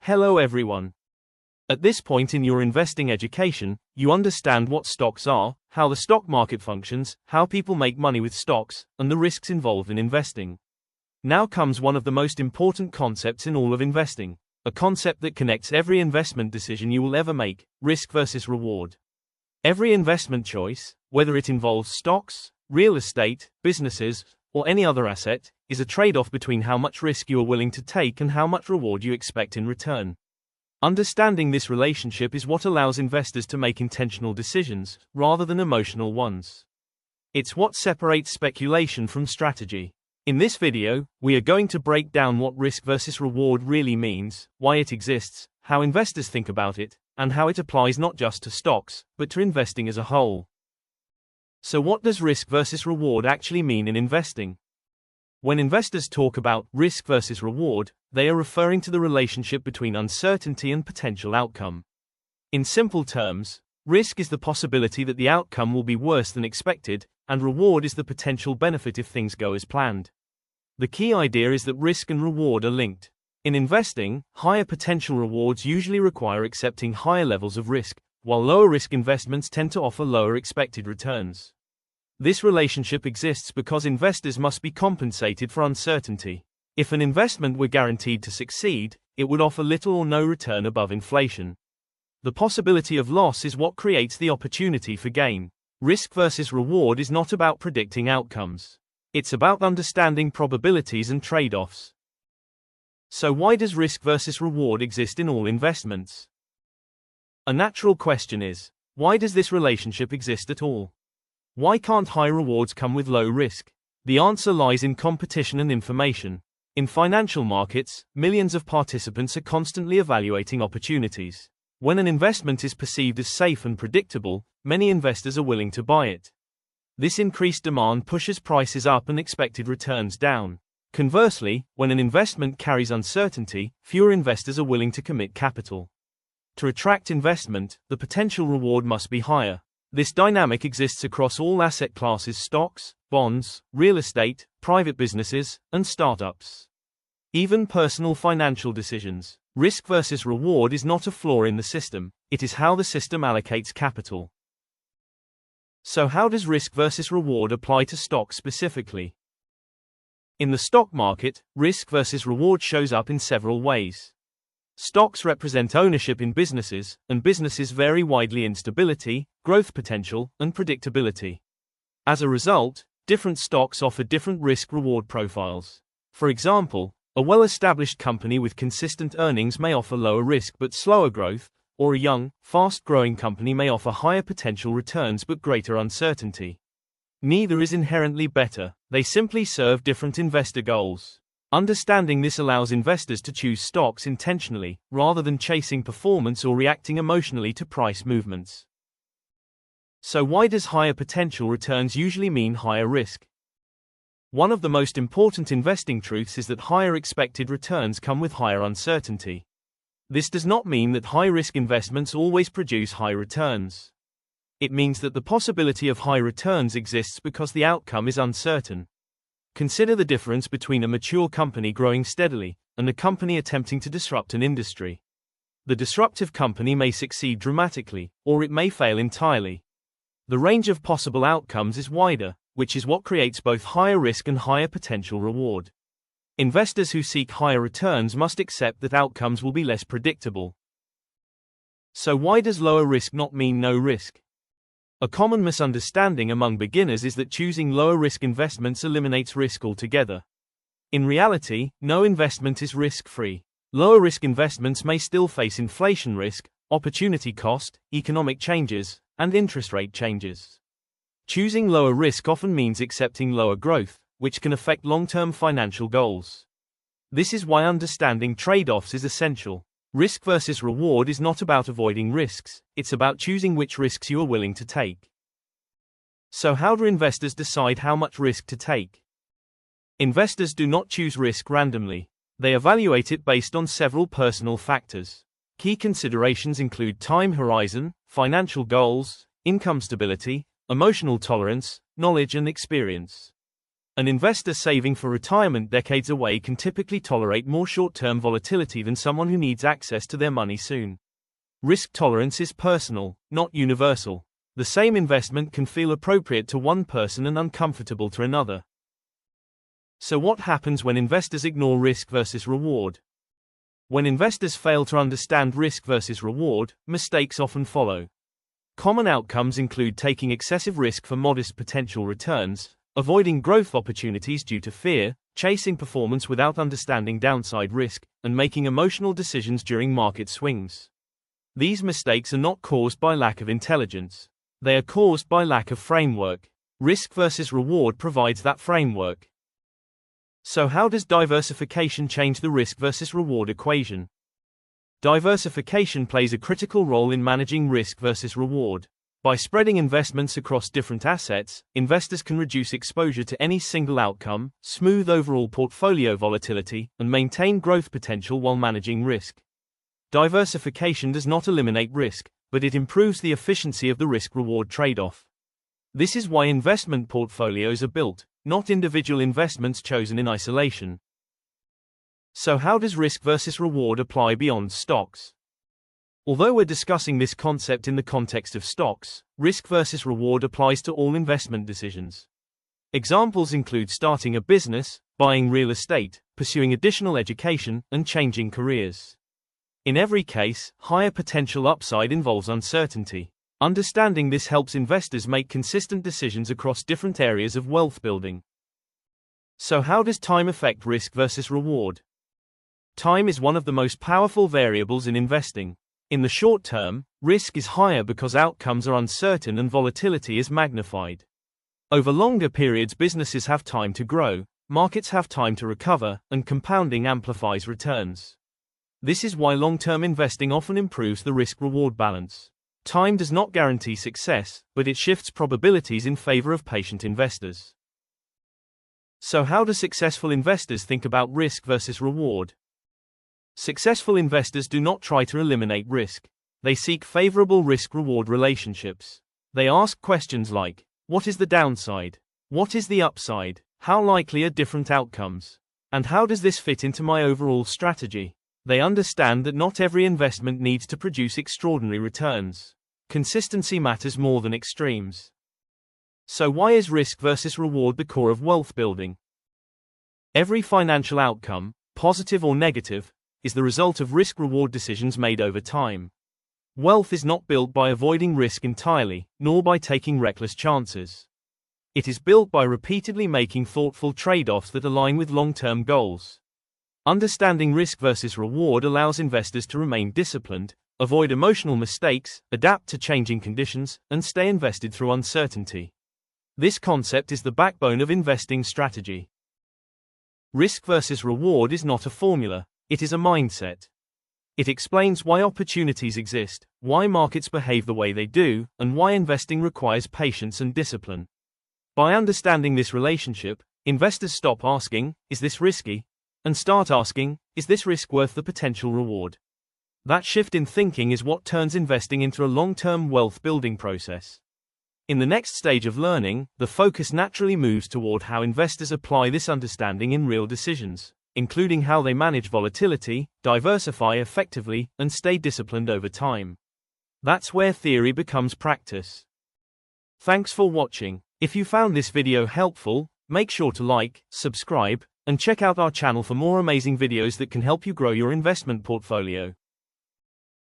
Hello everyone. At this point in your investing education, you understand what stocks are, how the stock market functions, how people make money with stocks, and the risks involved in investing. Now comes one of the most important concepts in all of investing, a concept that connects every investment decision you will ever make: risk versus reward. Every investment choice, whether it involves stocks, real estate, businesses, or any other asset, is a trade-off between how much risk you are willing to take and how much reward you expect in return. Understanding this relationship is what allows investors to make intentional decisions, rather than emotional ones. It's what separates speculation from strategy. In this video, we are going to break down what risk versus reward really means, why it exists, how investors think about it, and how it applies not just to stocks, but to investing as a whole. So what does risk versus reward actually mean in investing? When investors talk about risk versus reward, they are referring to the relationship between uncertainty and potential outcome. In simple terms, risk is the possibility that the outcome will be worse than expected, and reward is the potential benefit if things go as planned. The key idea is that risk and reward are linked. In investing, higher potential rewards usually require accepting higher levels of risk, while lower risk investments tend to offer lower expected returns. This relationship exists because investors must be compensated for uncertainty. If an investment were guaranteed to succeed, it would offer little or no return above inflation. The possibility of loss is what creates the opportunity for gain. Risk versus reward is not about predicting outcomes. It's about understanding probabilities and trade-offs. So why does risk versus reward exist in all investments? A natural question is, why does this relationship exist at all? Why can't high rewards come with low risk? The answer lies in competition and information. In financial markets, millions of participants are constantly evaluating opportunities. When an investment is perceived as safe and predictable, many investors are willing to buy it. This increased demand pushes prices up and expected returns down. Conversely, when an investment carries uncertainty, fewer investors are willing to commit capital. To attract investment, the potential reward must be higher. This dynamic exists across all asset classes: stocks, bonds, real estate, private businesses, and startups. Even personal financial decisions. Risk versus reward is not a flaw in the system, it is how the system allocates capital. So how does risk versus reward apply to stocks specifically? In the stock market, risk versus reward shows up in several ways. Stocks represent ownership in businesses, and businesses vary widely in stability, growth potential, and predictability. As a result, different stocks offer different risk-reward profiles. For example, a well-established company with consistent earnings may offer lower risk but slower growth, or a young, fast-growing company may offer higher potential returns but greater uncertainty. Neither is inherently better, they simply serve different investor goals. Understanding this allows investors to choose stocks intentionally, rather than chasing performance or reacting emotionally to price movements. So why does higher potential returns usually mean higher risk? One of the most important investing truths is that higher expected returns come with higher uncertainty. This does not mean that high-risk investments always produce high returns. It means that the possibility of high returns exists because the outcome is uncertain. Consider the difference between a mature company growing steadily and a company attempting to disrupt an industry. The disruptive company may succeed dramatically, or it may fail entirely. The range of possible outcomes is wider, which is what creates both higher risk and higher potential reward. Investors who seek higher returns must accept that outcomes will be less predictable. So why does lower risk not mean no risk? A common misunderstanding among beginners is that choosing lower-risk investments eliminates risk altogether. In reality, no investment is risk-free. Lower-risk investments may still face inflation risk, opportunity cost, economic changes, and interest rate changes. Choosing lower risk often means accepting lower growth, which can affect long-term financial goals. This is why understanding trade-offs is essential. Risk versus reward is not about avoiding risks, it's about choosing which risks you are willing to take. So how do investors decide how much risk to take? Investors do not choose risk randomly. They evaluate it based on several personal factors. Key considerations include time horizon, financial goals, income stability, emotional tolerance, knowledge and experience. An investor saving for retirement decades away can typically tolerate more short-term volatility than someone who needs access to their money soon. Risk tolerance is personal, not universal. The same investment can feel appropriate to one person and uncomfortable to another. So what happens when investors ignore risk versus reward? When investors fail to understand risk versus reward, mistakes often follow. Common outcomes include taking excessive risk for modest potential returns, avoiding growth opportunities due to fear, chasing performance without understanding downside risk, and making emotional decisions during market swings. These mistakes are not caused by lack of intelligence. They are caused by lack of framework. Risk versus reward provides that framework. So how does diversification change the risk versus reward equation? Diversification plays a critical role in managing risk versus reward. By spreading investments across different assets, investors can reduce exposure to any single outcome, smooth overall portfolio volatility, and maintain growth potential while managing risk. Diversification does not eliminate risk, but it improves the efficiency of the risk-reward trade-off. This is why investment portfolios are built, not individual investments chosen in isolation. So how does risk versus reward apply beyond stocks? Although we're discussing this concept in the context of stocks, risk versus reward applies to all investment decisions. Examples include starting a business, buying real estate, pursuing additional education, and changing careers. In every case, higher potential upside involves uncertainty. Understanding this helps investors make consistent decisions across different areas of wealth building. So how does time affect risk versus reward? Time is one of the most powerful variables in investing. In the short term, risk is higher because outcomes are uncertain and volatility is magnified. Over longer periods, businesses have time to grow, markets have time to recover, and compounding amplifies returns. This is why long-term investing often improves the risk-reward balance. Time does not guarantee success, but it shifts probabilities in favor of patient investors. So how do successful investors think about risk versus reward? Successful investors do not try to eliminate risk. They seek favorable risk-reward relationships. They ask questions like, what is the downside? What is the upside? How likely are different outcomes? And how does this fit into my overall strategy? They understand that not every investment needs to produce extraordinary returns. Consistency matters more than extremes. So why is risk versus reward the core of wealth building? Every financial outcome, positive or negative, is the result of risk-reward decisions made over time. Wealth is not built by avoiding risk entirely, nor by taking reckless chances. It is built by repeatedly making thoughtful trade-offs that align with long-term goals. Understanding risk versus reward allows investors to remain disciplined, avoid emotional mistakes, adapt to changing conditions, and stay invested through uncertainty. This concept is the backbone of investing strategy. Risk versus reward is not a formula. It is a mindset. It explains why opportunities exist, why markets behave the way they do, and why investing requires patience and discipline. By understanding this relationship, investors stop asking, is this risky? And start asking, is this risk worth the potential reward? That shift in thinking is what turns investing into a long-term wealth building process. In the next stage of learning, the focus naturally moves toward how investors apply this understanding in real decisions, including how they manage volatility, diversify effectively, and stay disciplined over time. That's where theory becomes practice. Thanks for watching. If you found this video helpful, make sure to like, subscribe, and check out our channel for more amazing videos that can help you grow your investment portfolio.